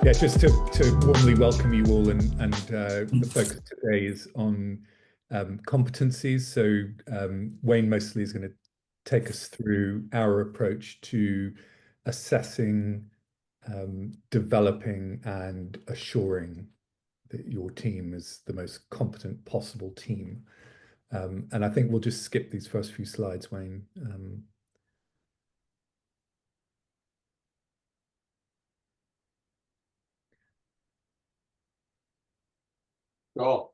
Yeah, just to warmly welcome you all, and the focus today is on competencies. So Wayne mostly is going to take us through our approach to assessing, developing, and assuring that your team is the most competent possible team. And I think we'll just skip these first few slides, Wayne. Sure.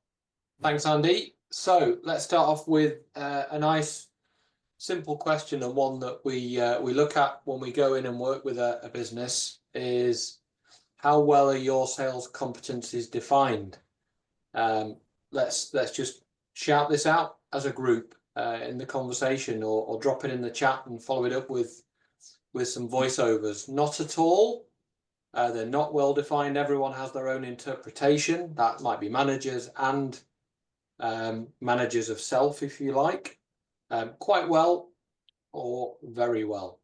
Thanks, Andy. So let's start off with a nice, simple question, and one that we look at when we go in and work with a business is, how well are your sales competencies defined? Let's just shout this out as a group in the conversation, or drop it in the chat and follow it up with some voiceovers. Not at all. They're not well defined. Everyone has their own interpretation. That might be managers and managers of self, if you like. Quite well or very well.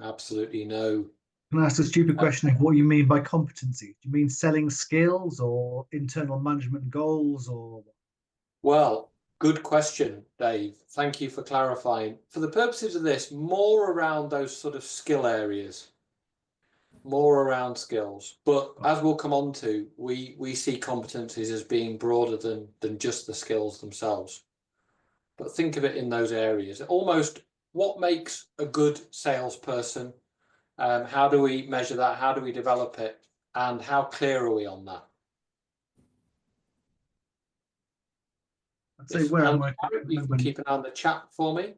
Absolutely no. Can I ask a stupid question of what you mean by competency? Do you mean selling skills or internal management goals, or? Well, good question, Dave. Thank you for clarifying. For the purposes of this, more around those sort of skill areas. More around skills, but as we'll come on to, we see competencies as being broader than just the skills themselves. But think of it in those areas. Almost what makes a good salesperson, how do we measure that, how do we develop it, and how clear are we on that? I'd say where I'm working at the you can keep an eye on the chat for me.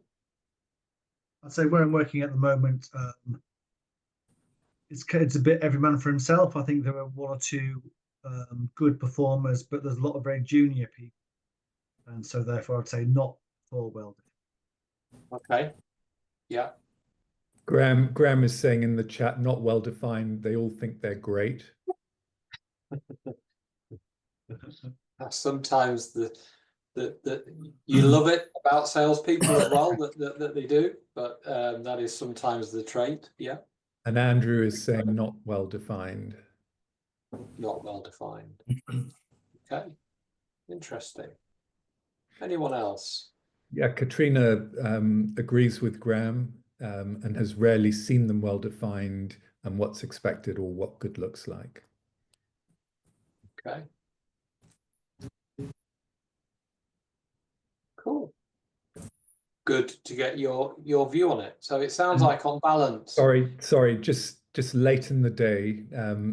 I'd say where I'm working at the moment, it's a bit every man for himself. I think there are one or two good performers, but there's a lot of very junior people, and so therefore I'd say not full well. Okay. Yeah. Graham is saying in the chat, not well defined. They all think they're great. That's sometimes the you love it about salespeople as well, that they do, but that is sometimes the trait. Yeah. And Andrew is saying not well defined. Not well defined. Okay. Interesting. Anyone else? Yeah, Katrina agrees with Graham and has rarely seen them well defined and what's expected or what good looks like. Okay. Cool. Good to get your view on it. So it sounds like on balance. Sorry, just late in the day,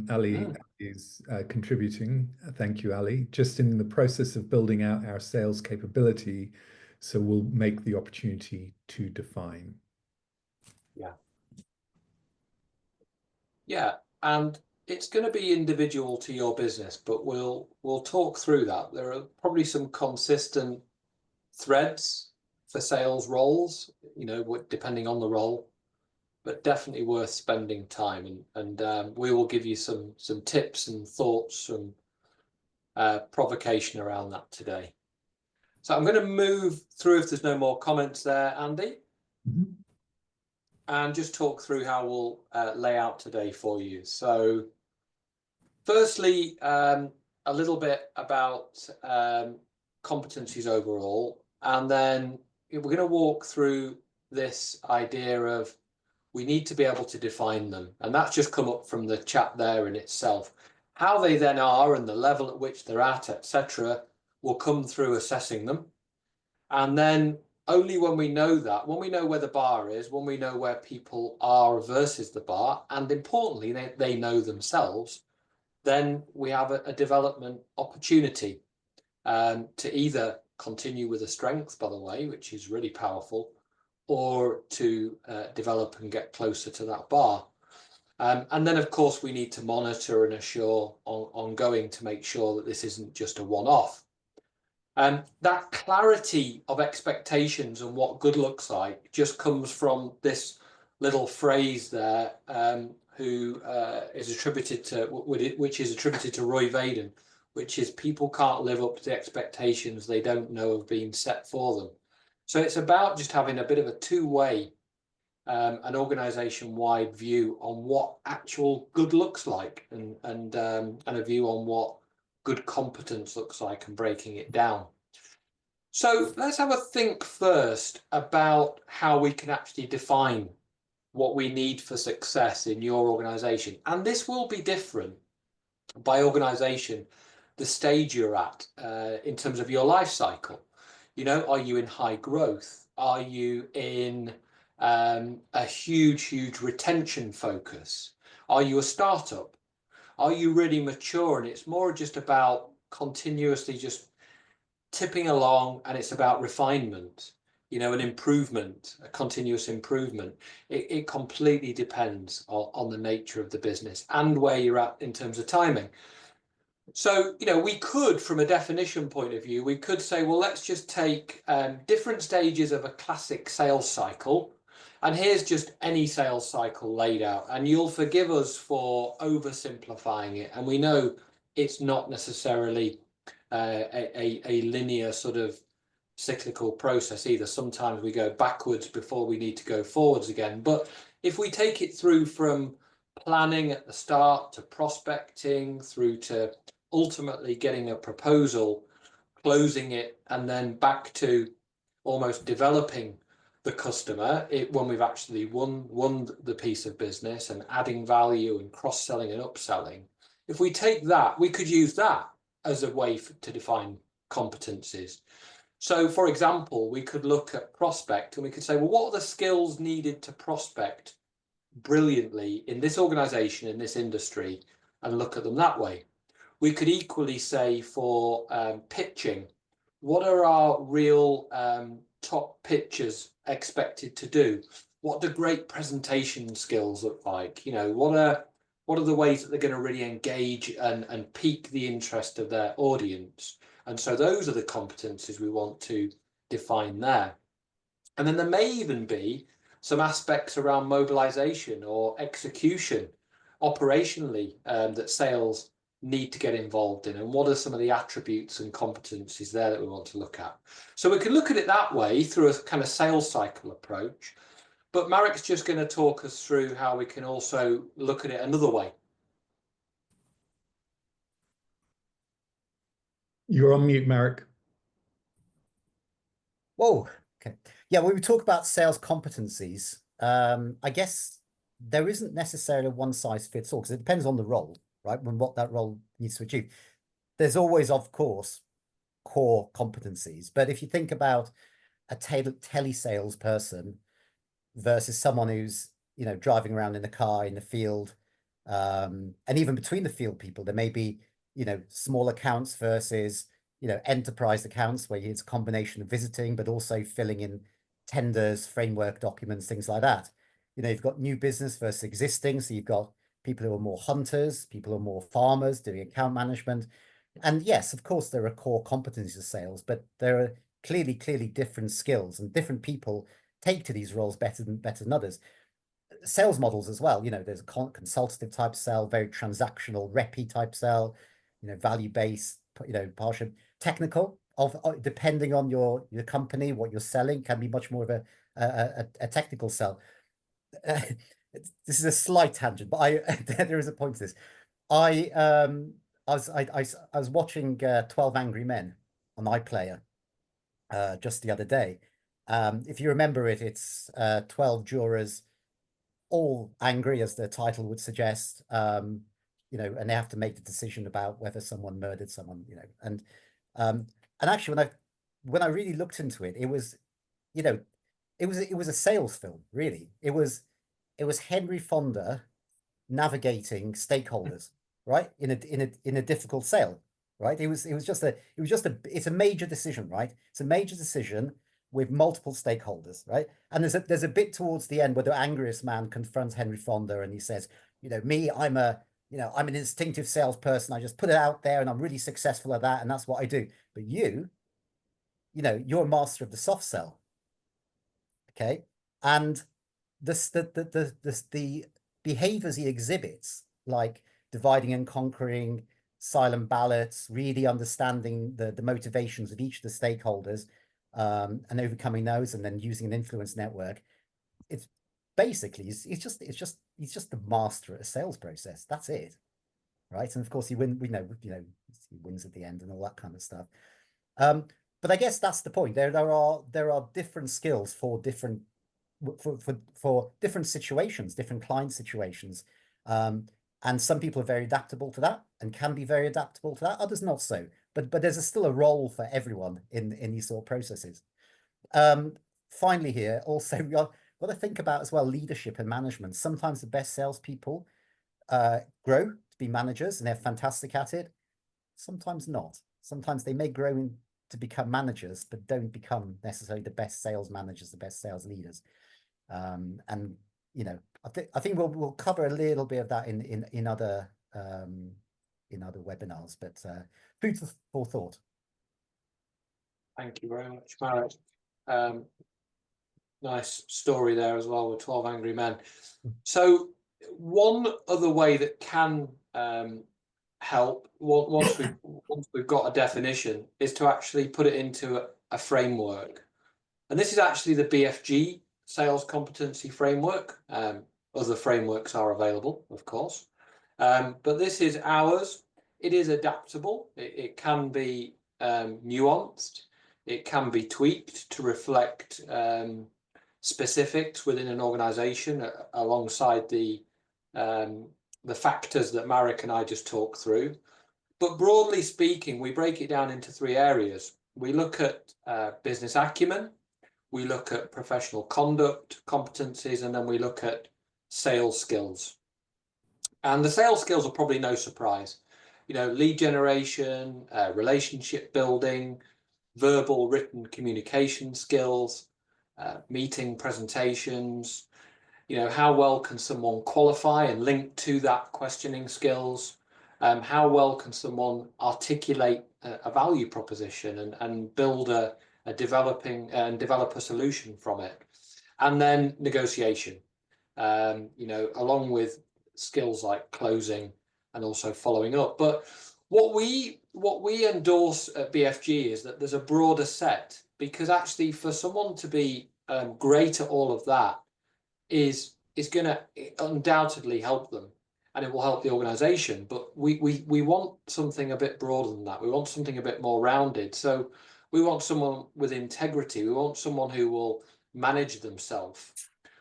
Ali is contributing. Thank you, Ali. Just in the process of building out our sales capability, so we'll make the opportunity to define. Yeah. Yeah, and it's going to be individual to your business, but we'll talk through that. There are probably some consistent threads for sales roles, you know, depending on the role, but definitely worth spending time, and we will give you some tips and thoughts, some provocation around that today. So I'm going to move through, if there's no more comments there, Andy, and just talk through how we'll lay out today for you. So firstly, a little bit about competencies overall, and then we're going to walk through this idea of we need to be able to define them, and that's just come up from the chat there in itself. How they then are and the level at which they're at, etc., will come through assessing them. And then only when we know that, when we know where the bar is, when we know where people are versus the bar, and importantly, they know themselves, then we have a development opportunity to either continue with a strength, by the way, which is really powerful, or to develop and get closer to that bar. And then, of course, we need to monitor and assure ongoing to make sure that this isn't just a one-off. That clarity of expectations and what good looks like just comes from this little phrase there, which is attributed to Roy Vaden, which is people can't live up to the expectations they don't know have been set for them. So it's about just having a bit of a two-way an organization-wide view on what actual good looks like, and a view on what good competence looks like, and breaking it down. So let's have a think first about how we can actually define what we need for success in your organization. And this will be different by organization, the stage you're at in terms of your life cycle. You know, are you in high growth? Are you in a huge retention focus? Are you a startup? Are you really mature and it's more just about continuously just tipping along, and it's about refinement, you know, an improvement, a continuous improvement? It completely depends on the nature of the business and where you're at in terms of timing. So, you know, we could, from a definition point of view, we could say, well, let's just take different stages of a classic sales cycle. And here's just any sales cycle laid out. And you'll forgive us for oversimplifying it. And we know it's not necessarily a linear sort of cyclical process either. Sometimes we go backwards before we need to go forwards again. But if we take it through from planning at the start to prospecting through to ultimately getting a proposal, closing it, and then back to almost developing the customer when we've actually won the piece of business, and adding value and cross-selling and upselling. If we take that, we could use that as a way to define competencies. So, for example, we could look at prospect and we could say, well, what are the skills needed to prospect brilliantly in this organization, in this industry, and look at them that way. We could equally say for pitching, what are our real top pitchers expected to do? What do great presentation skills look like? You know, what are the ways that they're going to really engage and pique the interest of their audience? And so those are the competencies we want to define there. And then there may even be some aspects around mobilization or execution operationally that sales need to get involved in, and what are some of the attributes and competencies there that we want to look at. So we can look at it that way through a kind of sales cycle approach, but Marek's just going to talk us through how we can also look at it another way. You're on mute, Marek. Whoa. Okay. Yeah, when we talk about sales competencies, I guess there isn't necessarily a one size fits all, because it depends on the role, right? And what that role needs to achieve. There's always, of course, core competencies. But if you think about a telesales person versus someone who's, you know, driving around in the car in the field, and even between the field people, there may be, you know, small accounts versus, you know, enterprise accounts where it's a combination of visiting, but also filling in tenders, framework documents, things like that. You know, you've got new business versus existing. So you've got people who are more hunters, people who are more farmers doing account management. And yes, of course, there are core competencies of sales, but there are clearly different skills, and different people take to these roles better than others. Sales models as well, you know, there's a consultative type sell, very transactional, reppy type sell, you know, value-based, you know, partial technical, depending on your company, what you're selling, can be much more of a technical sell. This is a slight tangent, but there is a point to this. I was watching 12 Angry Men on iPlayer just the other day. If you remember it, it's 12 jurors, all angry, as the title would suggest, you know, and they have to make the decision about whether someone murdered someone, you know. And actually, when I really looked into it, it was, you know, it was a sales film, really. It was Henry Fonda navigating stakeholders, right, in a difficult sale, right? It's a major decision, right? It's a major decision with multiple stakeholders, right? And there's a bit towards the end where the angriest man confronts Henry Fonda and he says, you know, I'm an instinctive salesperson. I just put it out there and I'm really successful at that, and that's what I do. But you know, you're a master of the soft sell. Okay. And the behaviors he exhibits, like dividing and conquering, silent ballots, really understanding the motivations of each of the stakeholders, and overcoming those, and then using an influence network. It's basically he's just the master at a sales process. That's it, right? And of course he he wins at the end and all that kind of stuff. But I guess that's the point. There are different skills for different situations, different client situations. And some people are very adaptable to that and can be very adaptable to that. Others not so. But there's still a role for everyone in these sort of processes. Finally, here also we got to think about as well leadership and management. Sometimes the best salespeople grow to be managers and they're fantastic at it. Sometimes not. Sometimes they may grow to become managers, but don't become necessarily the best sales managers, the best sales leaders. And I think we'll cover a little bit of that in other webinars. But food for thought. Thank you very much, Marek. Nice story there as well with 12 Angry Men. So one other way that can help once we've got a definition is to actually put it into a framework. And this is actually the BFG Sales Competency Framework. Other frameworks are available, of course. But this is ours. It is adaptable. It can be nuanced. It can be tweaked to reflect specifics within an organization alongside the factors that Marek and I just talked through. But broadly speaking, we break it down into 3 areas. We look at business acumen, we look at professional conduct, competencies, and then we look at sales skills. And the sales skills are probably no surprise. Lead generation, relationship building, verbal, written communication skills, meeting presentations, how well can someone qualify and link to that questioning skills? How well can someone articulate a value proposition and build develop a solution from it? And then negotiation, along with skills like closing and also following up. But what we endorse at BFG is that there's a broader set, because actually for someone to be great at all of that is going to undoubtedly help them, and it will help the organization. But we want something a bit broader than that. We want something a bit more rounded. So we want someone with integrity. We want someone who will manage themselves.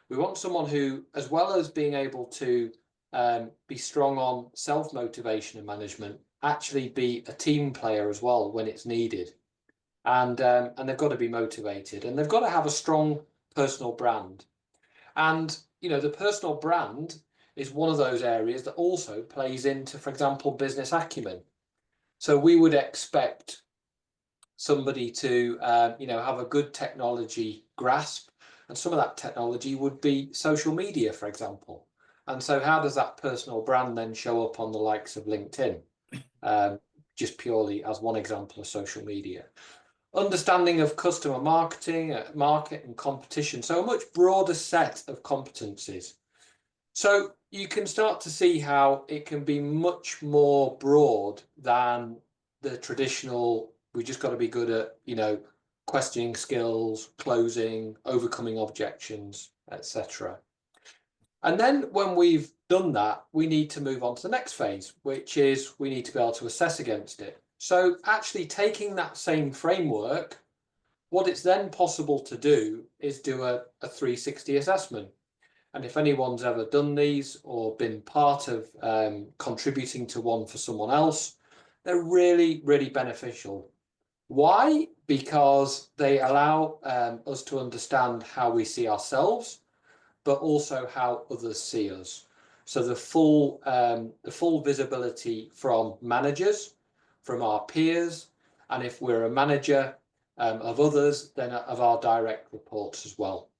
We want someone who, as well as being able to be strong on self-motivation and management, actually be a team player as well when it's needed. And they've got to be motivated, and they've got to have a strong personal brand. And the personal brand is one of those areas that also plays into, for example, business acumen. So we would expect somebody to have a good technology grasp, and some of that technology would be social media, for example. And so how does that personal brand then show up on the likes of LinkedIn? Just purely as one example of social media. Understanding of customer marketing, market and competition. So a much broader set of competencies. So you can start to see how it can be much more broad than the traditional, we just got to be good at, questioning skills, closing, overcoming objections, etc. And then when we've done that, we need to move on to the next phase, which is we need to be able to assess against it. So actually taking that same framework, what it's then possible to do is do a 360 assessment. And if anyone's ever done these or been part of contributing to one for someone else, they're really, really beneficial. Why? Because they allow us to understand how we see ourselves, but also how others see us. So the full visibility from managers, from our peers, and if we're a manager of others, then of our direct reports as well.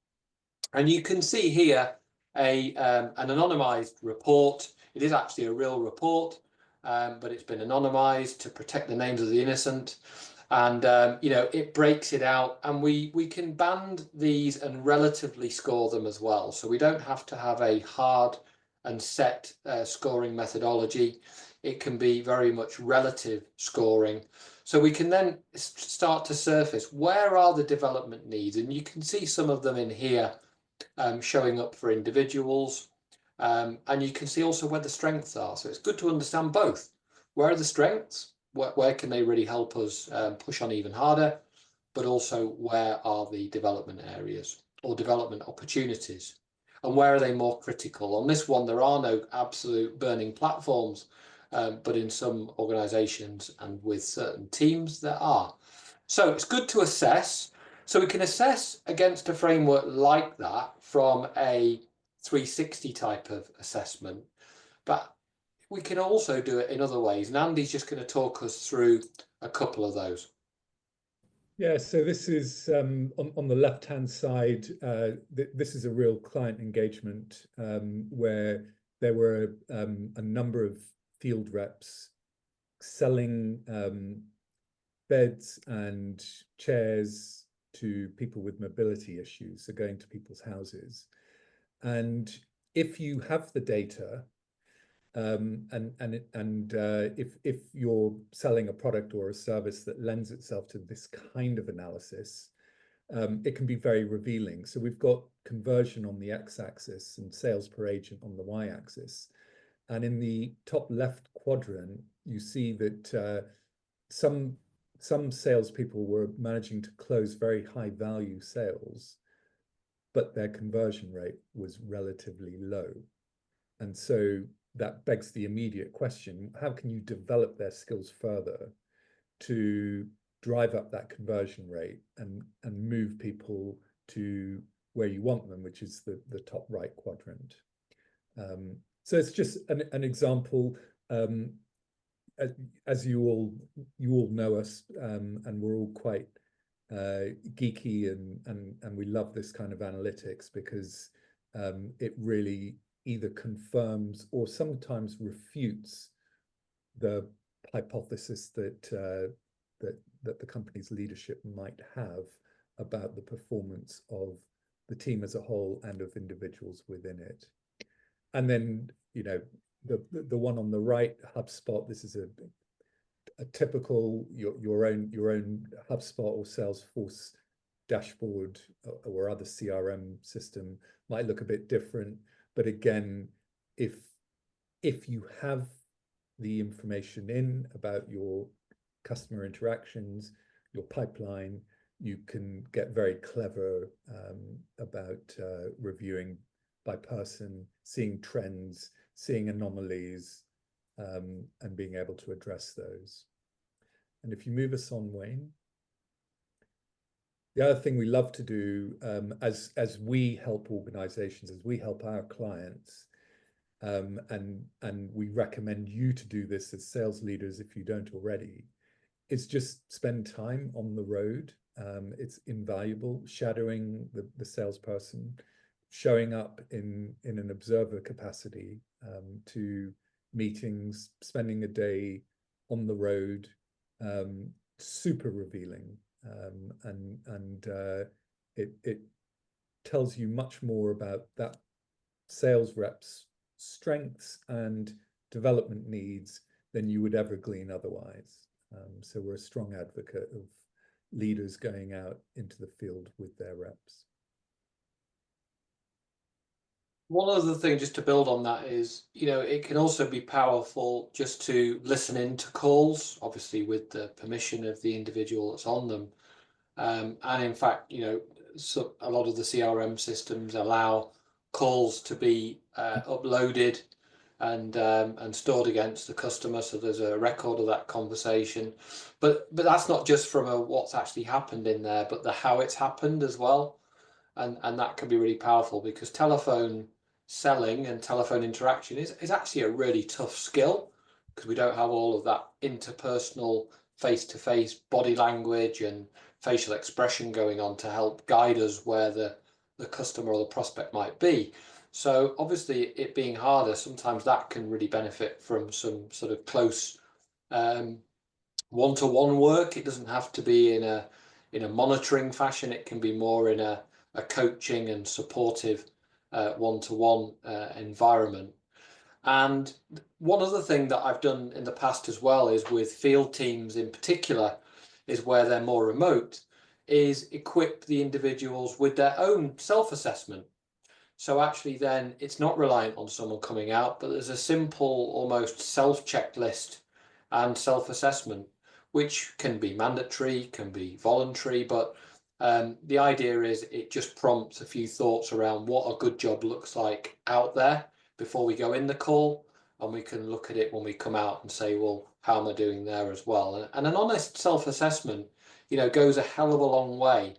And you can see here an anonymized report. It is actually a real report, but it's been anonymized to protect the names of the innocent. And it breaks it out, and we can band these and relatively score them as well. So we don't have to have a hard and set scoring methodology. It can be very much relative scoring. So we can then start to surface where are the development needs, and you can see some of them in here showing up for individuals. And you can see also where the strengths are. So it's good to understand both. Where are the strengths? Where can they really help us push on even harder? But also where are the development areas or development opportunities? And where are they more critical? On this one, there are no absolute burning platforms, but in some organizations and with certain teams there are. So it's good to assess. So we can assess against a framework like that from a 360 type of assessment, but we can also do it in other ways. And Andy's just going to talk us through a couple of those. Yeah, so this is on the left-hand side, this is a real client engagement where there were a number of field reps selling beds and chairs to people with mobility issues, so going to people's houses. And if you have the data, if you're selling a product or a service that lends itself to this kind of analysis, it can be very revealing. So we've got conversion on the x-axis and sales per agent on the y-axis. And in the top left quadrant, you see that some salespeople were managing to close very high value sales, but their conversion rate was relatively low. And so that begs the immediate question, how can you develop their skills further to drive up that conversion rate and move people to where you want them, which is the top right quadrant. So it's just an example. As you all know us, and we're all quite geeky and we love this kind of analytics because it really either confirms or sometimes refutes the hypothesis that the company's leadership might have about the performance of the team as a whole and of individuals within it. And then, you know, the one on the right, HubSpot, this is a typical your own HubSpot or Salesforce dashboard or other CRM system might look a bit different. But again, if you have the information in about your customer interactions, your pipeline, you can get very clever about reviewing by person, seeing trends, seeing anomalies, and being able to address those. And if you move us on, Wayne. The other thing we love to do as we help organizations, as we help our clients, and we recommend you to do this as sales leaders if you don't already, is just spend time on the road. It's invaluable, shadowing the salesperson, showing up in an observer capacity to meetings, spending a day on the road, super revealing. It tells you much more about that sales rep's strengths and development needs than you would ever glean otherwise. So we're a strong advocate of leaders going out into the field with their reps. One other thing just to build on that is, you know, it can also be powerful just to listen into calls, obviously with the permission of the individual that's on them. And in fact, you know, so a lot of the CRM systems allow calls to be uploaded and stored against the customer, so there's a record of that conversation. But that's not just from what's actually happened in there, but the how it's happened as well. And that can be really powerful because telephone selling and telephone interaction is actually a really tough skill because we don't have all of that interpersonal face-to-face body language and facial expression going on to help guide us where the customer or the prospect might be. So obviously it being harder, sometimes that can really benefit from some sort of close one-to-one work. It doesn't have to be in a monitoring fashion. It can be more in a coaching and supportive one-to-one environment. And one other thing that I've done in the past as well is with field teams in particular, is where they're more remote, is equip the individuals with their own self-assessment. So actually then it's not reliant on someone coming out, but there's a simple, almost self-checklist and self-assessment, which can be mandatory, can be voluntary, but the idea is it just prompts a few thoughts around what a good job looks like out there before we go in the call, and we can look at it when we come out and say, well, how am I doing there as well? And an honest self-assessment, you know, goes a hell of a long way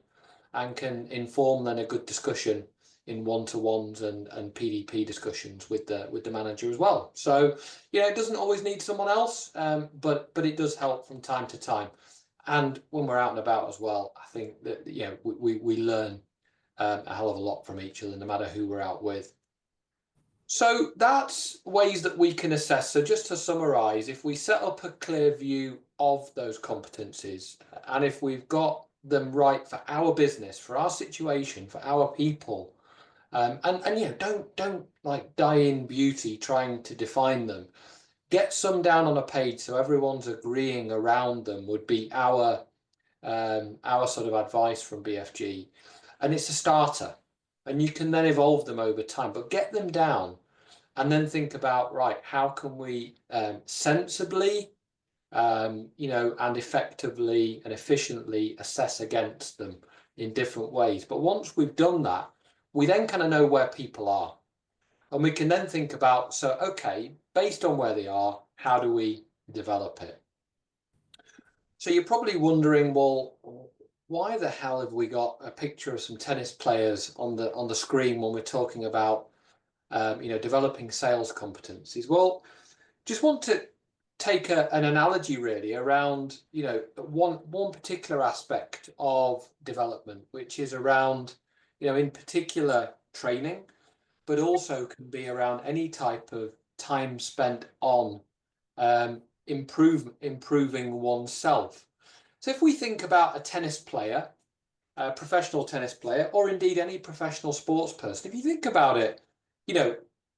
and can inform then a good discussion in one-to-ones and PDP discussions with the manager as well. So, you know, it doesn't always need someone else, but it does help from time to time. And when we're out and about as well, I think that, you know, we learn a hell of a lot from each other, no matter who we're out with. So that's ways that we can assess. So just to summarize, if we set up a clear view of those competencies, and if we've got them right for our business, for our situation, for our people, and you know, don't like die in beauty trying to define them. Get some down on a page so everyone's agreeing around them would be our sort of advice from BFG. And it's a starter, and you can then evolve them over time, but get them down and then think about, right, how can we sensibly, you know, and effectively and efficiently assess against them in different ways. But once we've done that, we then kind of know where people are, and we can then think about, so, okay, based on where they are, how do we develop it? So you're probably wondering, well, why the hell have we got a picture of some tennis players on the screen when we're talking about you know, developing sales competencies? Well, just want to take an analogy really around, you know, one particular aspect of development, which is around, you know, in particular training, but also can be around any type of time spent on improving oneself. So if we think about a tennis player, a professional tennis player, or indeed any professional sports person, if you think about it, you know,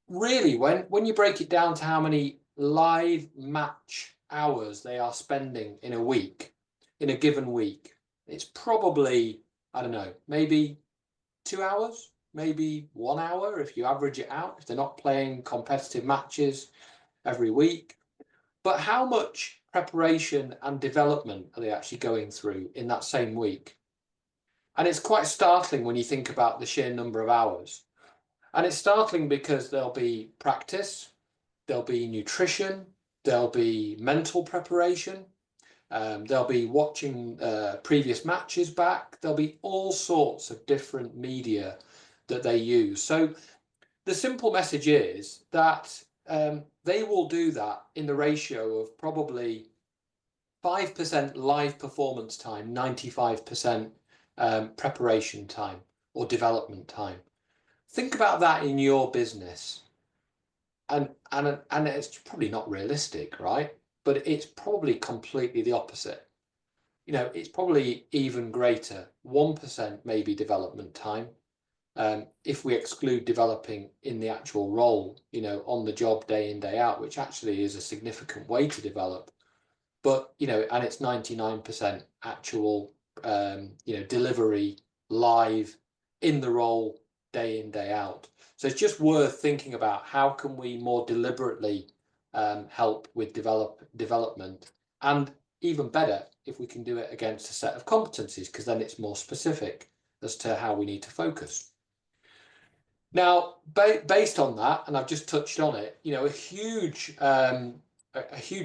really when you break it down to how many live match hours they are spending in a week, in a given week, it's probably, I don't know, maybe 2 hours, maybe 1 hour if you average it out, if they're not playing competitive matches every week. But how much preparation and development are they actually going through in that same week? And it's quite startling when you think about the sheer number of hours. And it's startling because there'll be practice, there'll be nutrition, there'll be mental preparation, they'll be watching previous matches back, there'll be all sorts of different media that they use. So the simple message is that they will do that in the ratio of probably 5% live performance time, 95% preparation time or development time. Think about that in your business. And it's probably not realistic, right? But it's probably completely the opposite. You know, it's probably even greater. 1% maybe development time. If we exclude developing in the actual role, you know, on the job day in, day out, which actually is a significant way to develop. But, you know, and it's 99% actual, you know, delivery live in the role day in, day out. So it's just worth thinking about how can we more deliberately help with development, and even better if we can do it against a set of competencies, because then it's more specific as to how we need to focus. Now, based on that, and I've just touched on it, you know, a huge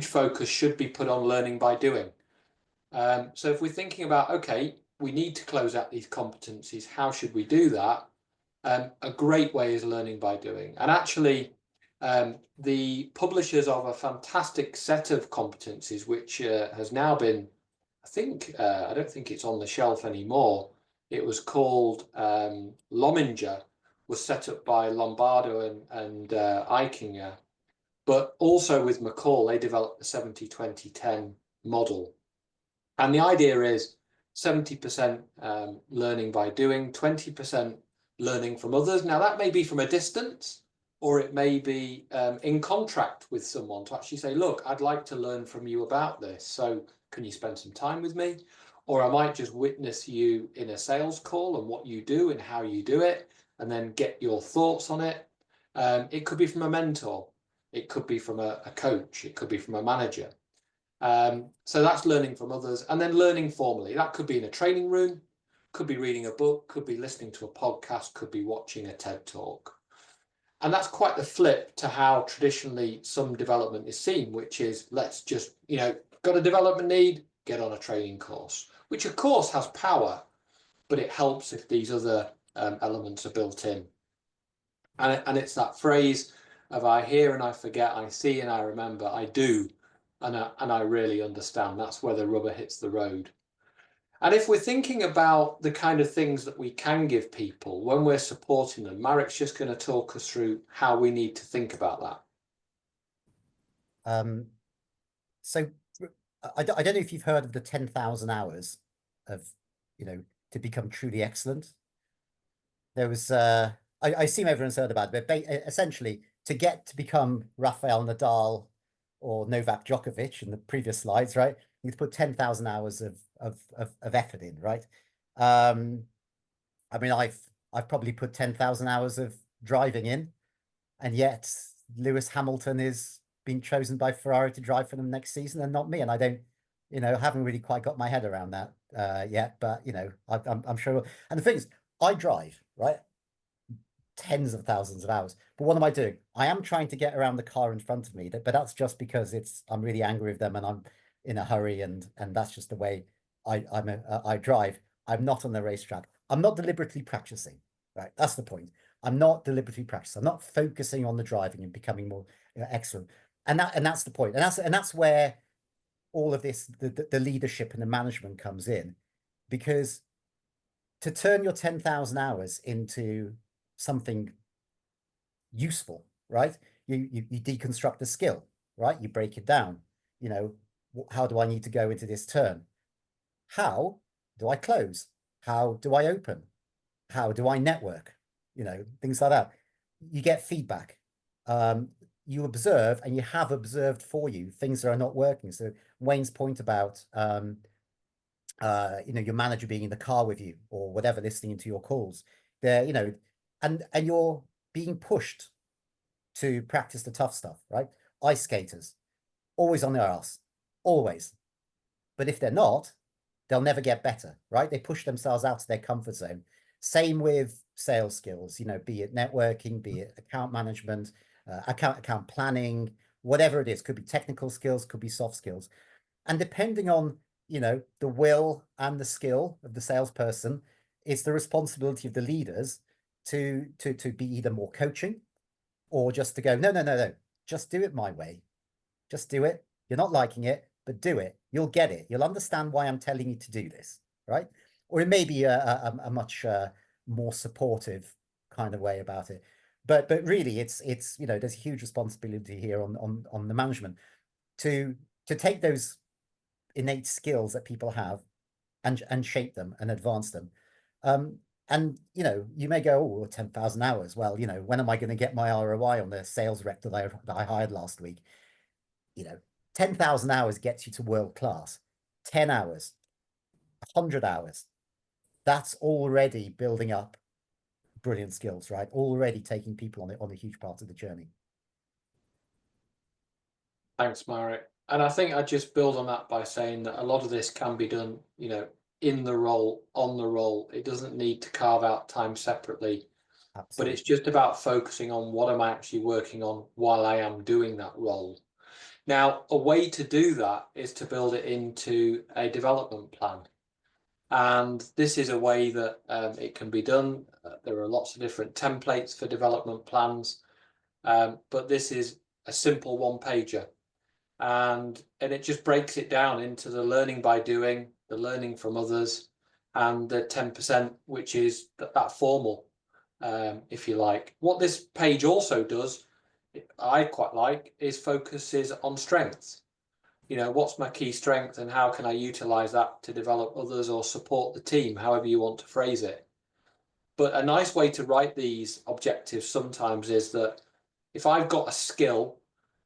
focus should be put on learning by doing. So if we're thinking about, okay, we need to close out these competencies, how should we do that? A great way is learning by doing. And actually, the publishers of a fantastic set of competencies, which has now been, I think, I don't think it's on the shelf anymore. It was called Lominger, was set up by Lombardo and Eichinger. But also with McCall, they developed the 70-20-10 model. And the idea is 70% learning by doing, 20% learning from others. Now, that may be from a distance, or it may be in contract with someone to actually say, look, I'd like to learn from you about this. So can you spend some time with me? Or I might just witness you in a sales call and what you do and how you do it. and then get your thoughts on it. It could be from a mentor, it could be from a coach, it could be from a manager. So that's learning from others, and then learning formally. That could be in a training room, could be reading a book, could be listening to a podcast, could be watching a TED talk. And that's quite the flip to how traditionally some development is seen, which is let's just, got a development need, get on a training course, which of course has power, but it helps if these other elements are built in. And it's that phrase of I hear and I forget, I see and I remember, I do, and I really understand. That's where the rubber hits the road. And if we're thinking about the kind of things that we can give people when we're supporting them, Marek's just going to talk us through how we need to think about that. So I don't know if you've heard of the 10,000 hours of, to become truly excellent. There was, I assume everyone's heard about it, but essentially to become Rafael Nadal or Novak Djokovic in the previous slides, right? You need to put 10,000 hours of effort in, right? I mean, I've probably put 10,000 hours of driving in, and yet Lewis Hamilton is being chosen by Ferrari to drive for them next season, and not me. And I don't, haven't really quite got my head around that yet. But I'm sure. And the thing is, I drive, right? Tens of thousands of hours. But what am I doing? I am trying to get around the car in front of me, but that's just because I'm really angry with them and I'm in a hurry, and that's just the way I drive. I'm not on the racetrack. I'm not deliberately practicing, right? That's the point. I'm not deliberately practicing. I'm not focusing on the driving and becoming more excellent. And that's the point. And that's where all of this, the leadership and the management comes in, because to turn your 10,000 hours into something useful, right? You deconstruct the skill, right? You break it down. How do I need to go into this turn? How do I close? How do I open? How do I network? Things like that. You get feedback. You observe, and you have observed for you things that are not working. So Wayne's point about your manager being in the car with you or whatever, listening to your calls, there, and you're being pushed to practice the tough stuff, right? Ice skaters, always on their ass, always. But if they're not, they'll never get better, right? They push themselves out of their comfort zone. Same with sales skills, be it networking, be it account management, account planning, whatever it is. Could be technical skills, could be soft skills. And depending on, the will and the skill of the salesperson, it's the responsibility of the leaders to be either more coaching or just to go, no, just do it my way. Just do it. You're not liking it, but do it. You'll get it. You'll understand why I'm telling you to do this, right? Or it may be a much more supportive kind of way about it. But really, it's there's a huge responsibility here on the management to take those innate skills that people have and shape them and advance them. And you may go, 10,000 hours. Well, when am I going to get my ROI on the sales rep that I hired last week? 10,000 hours gets you to world class. 10 hours, 100 hours. That's already building up brilliant skills, right? Already taking people on a huge part of the journey. Thanks, Marek. And I think I'd just build on that by saying that a lot of this can be done, in the role, on the role. It doesn't need to carve out time separately. Absolutely. But it's just about focusing on what am I actually working on while I am doing that role. Now, a way to do that is to build it into a development plan. And this is a way that it can be done. There are lots of different templates for development plans, but this is a simple one-pager. And it just breaks it down into the learning by doing, the learning from others, and the 10%, which is that formal, if you like. What this page also does, I quite like, is focuses on strengths. What's my key strength and how can I utilize that to develop others or support the team, however you want to phrase it. But a nice way to write these objectives sometimes is that if I've got a skill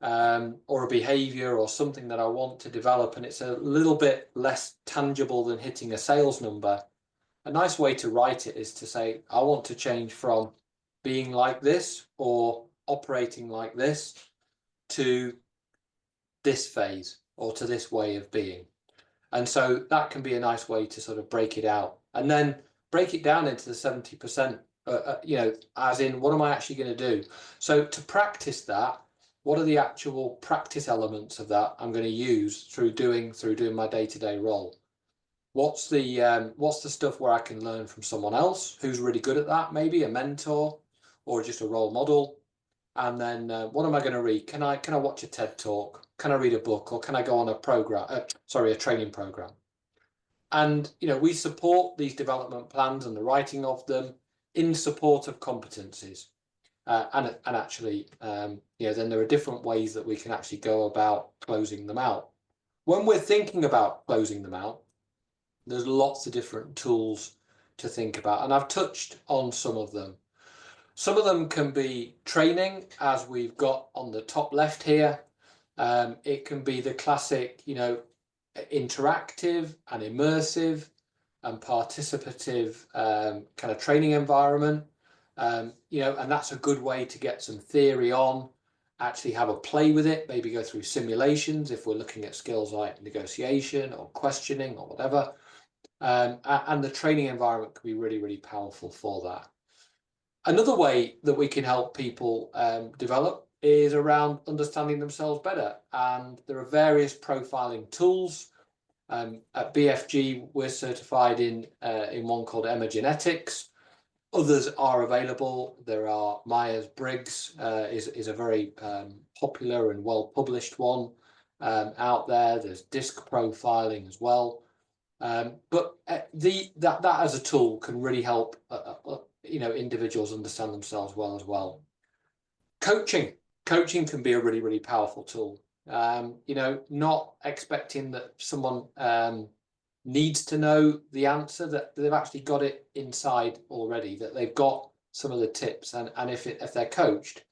or a behavior or something that I want to develop and it's a little bit less tangible than hitting a sales number, a nice way to write it is to say, I want to change from being like this or operating like this to this phase or to this way of being. And so that can be a nice way to sort of break it out and then break it down into the 70%, you know, as in what am I actually going to do? So to practice that, what are the actual practice elements of that I'm going to use through doing my day-to-day role? What's the stuff where I can learn from someone else who's really good at that, maybe a mentor or just a role model? And then what am I going to read? Can I watch a TED talk? Can I read a book, or can I go on a program? A training program. And you know, we support these development plans and the writing of them in support of competencies. And actually, you know, then there are different ways that we can actually go about closing them out. When we're thinking about closing them out, there's lots of different tools to think about, and I've touched on some of them. Some of them can be training, as we've got on the top left here. It can be the classic, you know, interactive and immersive and participative kind of training environment. You know, and that's a good way to get some theory on, actually have a play with it, maybe go through simulations if we're looking at skills like negotiation or questioning or whatever. And the training environment can be really, really powerful for that. Another way that we can help people develop is around understanding themselves better. And there are various profiling tools. At BFG, we're certified in one called Emergenetics. Others are available. There are Myers-Briggs is a very popular and well-published one out there. There's DISC profiling as well. But that as a tool can really help you know, individuals understand themselves well as well. Coaching can be a really, really powerful tool. You know, not expecting that someone needs to know the answer, that they've actually got it inside already, that they've got some of the tips, and if they're coached,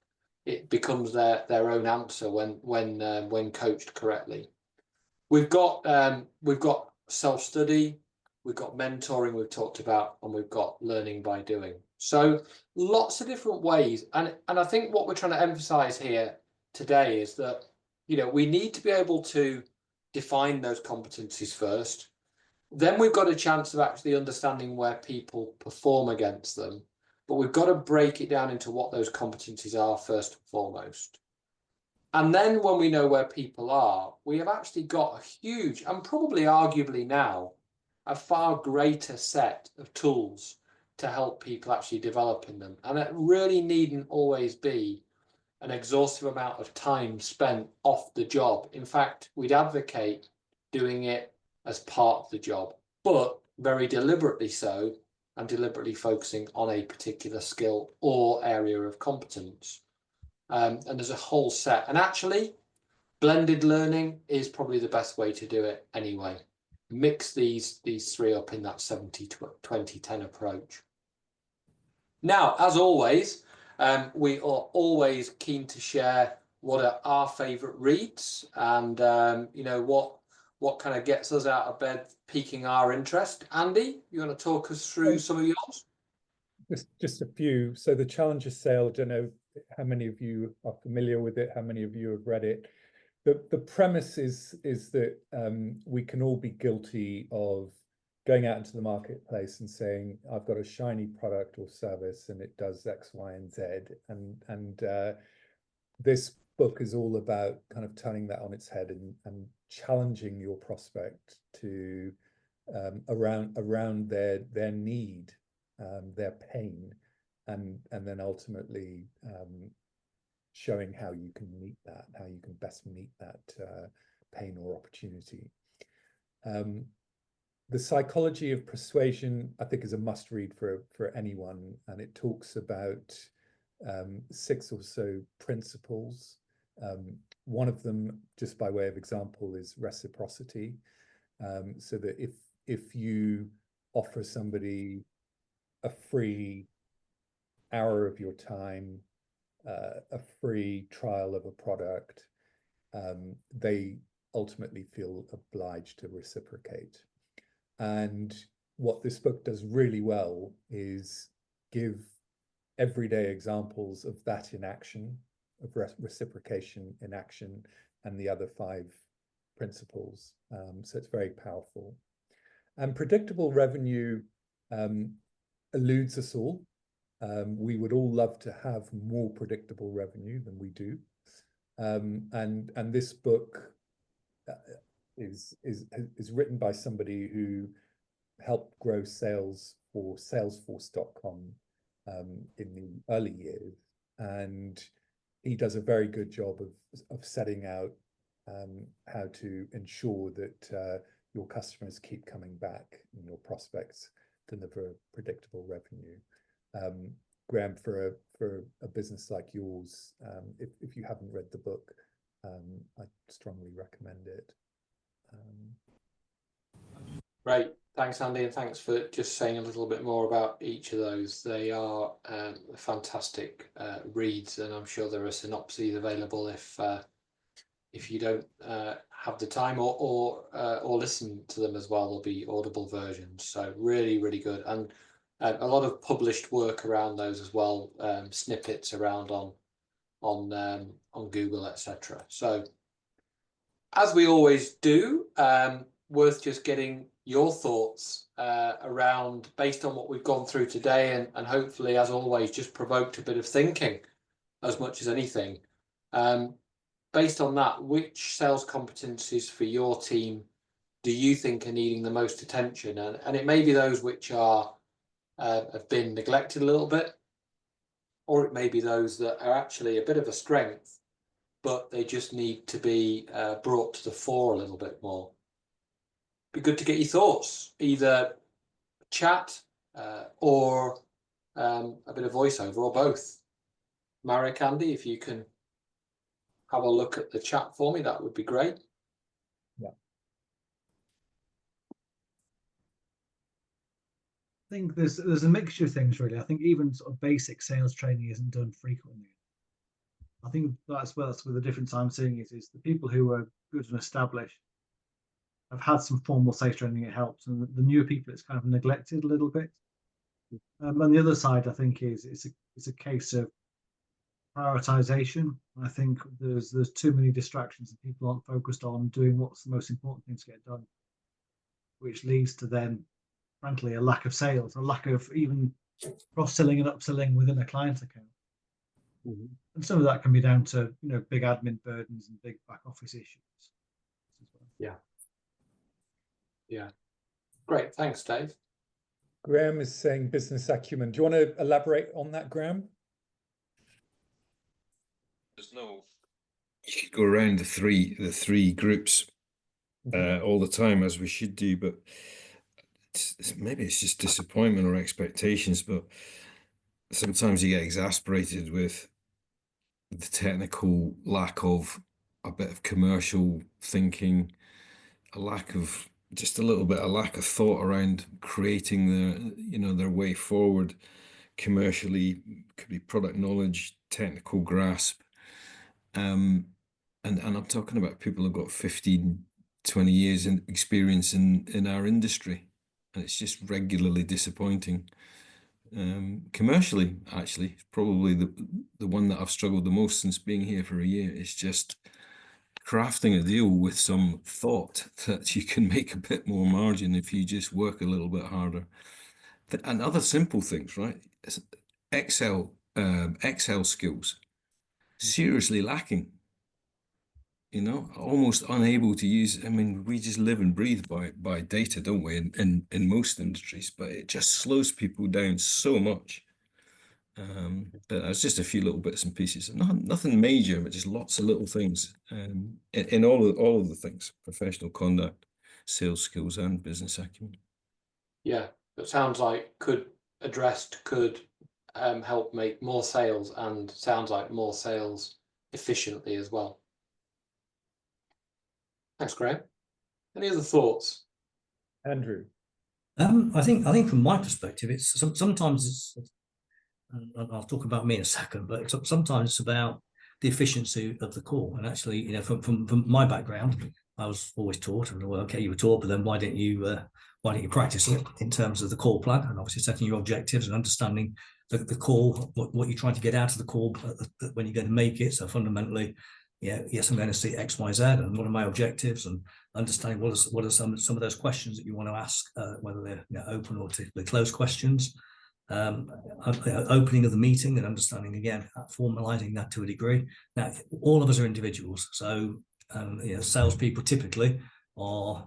it becomes their own answer when coached correctly. We've got self-study, we've got mentoring we've talked about, and we've got learning by doing. So lots of different ways. And I think what we're trying to emphasize here today is that, you know, we need to be able to define those competencies first. Then we've got a chance of actually understanding where people perform against them. But we've got to break it down into what those competencies are first and foremost. And then when we know where people are, we have actually got a huge, and probably arguably now, a far greater set of tools to help people actually develop in them. And it really needn't always be an exhaustive amount of time spent off the job. In fact, we'd advocate doing it as part of the job, but very deliberately so, and deliberately focusing on a particular skill or area of competence. And there's a whole set, and actually blended learning is probably the best way to do it anyway. Mix these three up in that 70-20-10 approach. Now, as always, we are always keen to share what are our favorite reads, and you know, what kind of gets us out of bed, piquing our interest. Andy, you want to talk us through some of yours? Just a few. So the Challenger Sale, I don't know how many of you are familiar with it, how many of you have read it. The premise is that we can all be guilty of going out into the marketplace and saying, I've got a shiny product or service and it does X, Y, and Z. And this book is all about kind of turning that on its head and challenging your prospect to around their need, their pain, and then ultimately showing how you can meet that, how you can best meet that pain or opportunity. The Psychology of Persuasion, I think, is a must read for anyone, and it talks about 6 or so principles. One of them, just by way of example, is reciprocity. So that if you offer somebody a free hour of your time, a free trial of a product, they ultimately feel obliged to reciprocate. And what this book does really well is give everyday examples of that in action, of reciprocation in action, and the other 5 principles. So it's very powerful. And predictable revenue eludes us all. We would all love to have more predictable revenue than we do. And this book is written by somebody who helped grow sales for Salesforce.com in the early years, and he does a very good job of setting out how to ensure that your customers keep coming back and your prospects deliver predictable revenue. Graham, for a business like yours, if you haven't read the book, I strongly recommend it. Great, thanks Andy, and thanks for just saying a little bit more about each of those. They are fantastic reads, and I'm sure there are synopses available if you don't have the time or listen to them as well. There'll be audible versions, so really good, and a lot of published work around those as well, snippets around on Google, etc. So as we always do, worth just getting your thoughts around, based on what we've gone through today, and hopefully, as always, just provoked a bit of thinking as much as anything. Based on that, which sales competencies for your team do you think are needing the most attention? And it may be those which are have been neglected a little bit, or it may be those that are actually a bit of a strength, but they just need to be brought to the fore a little bit more. Be good to get your thoughts, either chat or a bit of voiceover, or both. Marek, Andy, if you can have a look at the chat for me, that would be great. Yeah. I think there's a mixture of things, really. I think even sort of basic sales training isn't done frequently. I think that's where the difference I'm seeing is the people who are good and established have had some formal sales training. It helps, and the newer people, it's kind of neglected a little bit. And the other side, I think, is it's a case of prioritization. I think there's too many distractions, and people aren't focused on doing what's the most important thing to get done, which leads to then, frankly, a lack of sales, a lack of even cross-selling and upselling within a client account. And some of that can be down to big admin burdens and big back office issues. Yeah, great, thanks Dave. Graham is saying business acumen. Do you want to elaborate on that, Graham? You could go around the three groups all the time, as we should do, but maybe it's just disappointment or expectations. But sometimes you get exasperated with the technical lack of a bit of commercial thinking, a lack of thought around creating their way forward commercially. Could be product knowledge, technical grasp. And I'm talking about people who've got 15, 20 years in experience in our industry, and it's just regularly disappointing. Commercially, actually, probably the one that I've struggled the most since being here for a year is just crafting a deal with some thought that you can make a bit more margin if you just work a little bit harder. And other simple things, right? Excel skills, seriously lacking. Almost unable to use. I mean, we just live and breathe by data, don't we? In most industries, but it just slows people down so much. But it's just a few little bits and pieces, nothing major, but just lots of little things. In all of the things: professional conduct, sales skills, and business acumen. Yeah, it sounds like could help make more sales, and sounds like more sales efficiently as well. Thanks, Graham. Any other thoughts? Andrew? I think from my perspective, it's sometimes and I'll talk about me in a second, but sometimes it's about the efficiency of the call. And actually, from my background, I was always taught, and well, okay, you were taught, but then why don't you practice it in terms of the call plan, and obviously setting your objectives and understanding the call, what you're trying to get out of the call when you're going to make it. So fundamentally, yeah, yes, I'm going to see X, Y, Z, and what are my objectives, and understanding what are some of those questions that you want to ask, whether they're open or typically closed questions. Opening of the meeting and understanding again, formalizing that to a degree. Now, all of us are individuals, so salespeople typically are.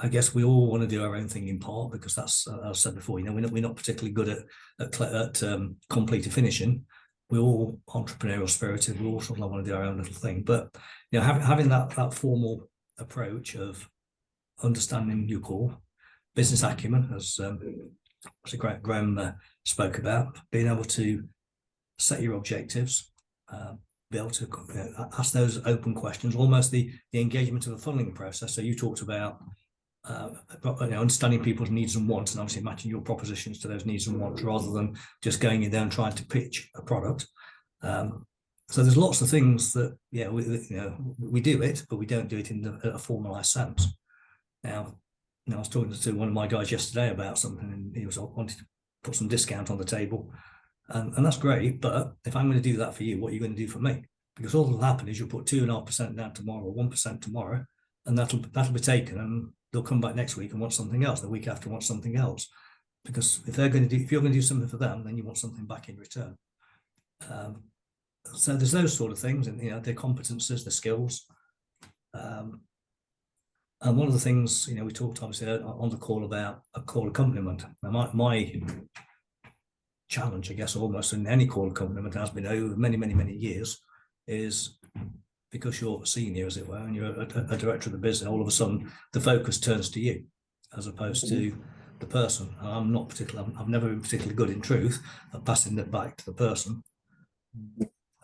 I guess we all want to do our own thing in part, because that's, as I said before, we're not particularly good at completing finishing. We're all entrepreneurial spirited. We all sort of want to do our own little thing, but having that formal approach of understanding your call, business acumen, as Graham spoke about, being able to set your objectives, be able to ask those open questions, almost the engagement of the funneling process. So you talked about understanding people's needs and wants, and obviously matching your propositions to those needs and wants, rather than just going in there and trying to pitch a product. So there's lots of things that we do it, but we don't do it in a formalized sense. Now, I was talking to one of my guys yesterday about something, and he was wanting to put some discount on the table, and that's great. But if I'm going to do that for you, what are you going to do for me? Because all that'll happen is you'll put 2.5% down tomorrow, or 1% tomorrow, and that'll be taken, and they'll come back next week and want something else. The week after, want something else. Because if you're going to do something for them, then you want something back in return. So there's those sort of things, and their competences, the skills. And one of the things, we talked obviously on the call about a call accompaniment. Now, my challenge, I guess, almost in any call accompaniment has been over many, many, many years, is because you're senior, as it were, and you're a director of the business, all of a sudden the focus turns to you as opposed to the person. I've never been particularly good, in truth, at passing it back to the person.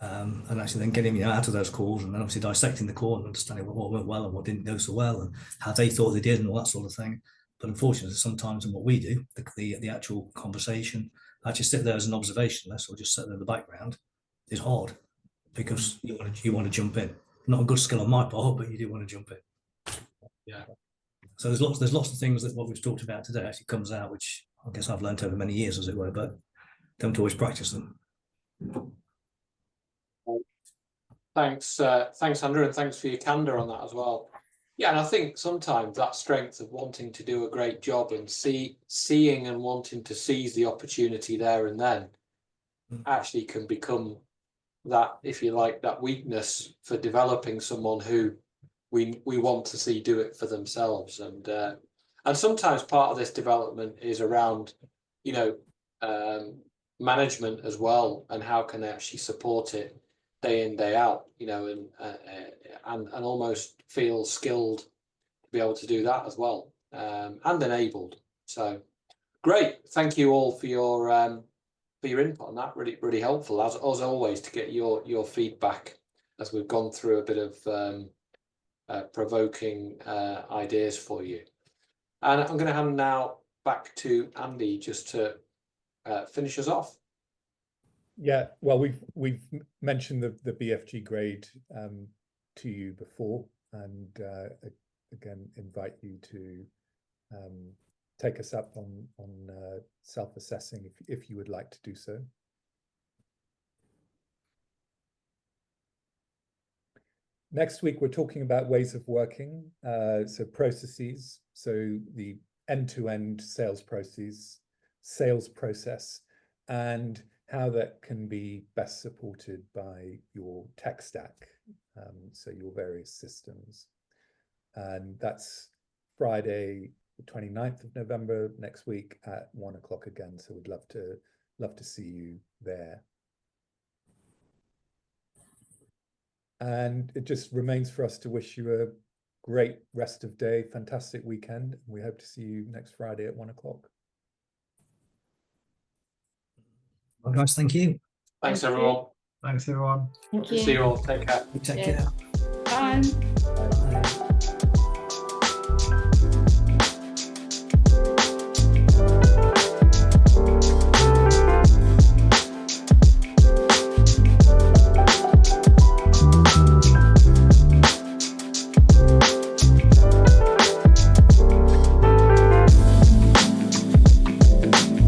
And actually then getting out of those calls, and then obviously dissecting the call and understanding what went well and what didn't go so well, and how they thought they did, and all that sort of thing. But unfortunately, sometimes in what we do, the actual conversation, actually sit there as an observationalist or just sit there in the background, is hard, because you want to jump in. Not a good skill on my part, but you do want to jump in. Yeah. So there's lots of things that what we've talked about today actually comes out, which I guess I've learned over many years, as it were, but don't always practice them. Thanks, Andrew, and thanks for your candor on that as well. Yeah, and I think sometimes that strength of wanting to do a great job and seeing and wanting to seize the opportunity there and then actually can become that, if you like, that weakness for developing someone who we want to see do it for themselves. And sometimes part of this development is around, management as well, and how can they actually support it day in, day out, and almost feel skilled to be able to do that as well, and enabled. So great, thank you all for your input on that. Really, really helpful as always to get your feedback as we've gone through a bit of provoking ideas for you. And I'm going to hand now back to Andy just to finish us off. Yeah, well, we've mentioned the BFG grade to you before, and again invite you to take us up on self-assessing if you would like to do so. Next week we're talking about ways of working, so processes, so the end-to-end sales process, and how that can be best supported by your tech stack, so your various systems. And that's Friday, the 29th of November, next week at 1 o'clock again. So we'd love to see you there. And it just remains for us to wish you a great rest of day, fantastic weekend. We hope to see you next Friday at 1 o'clock. Well, guys, thank you. Thanks, everyone. Thanks, everyone. Thank you. See you all. Take care. Take care. Bye. Bye.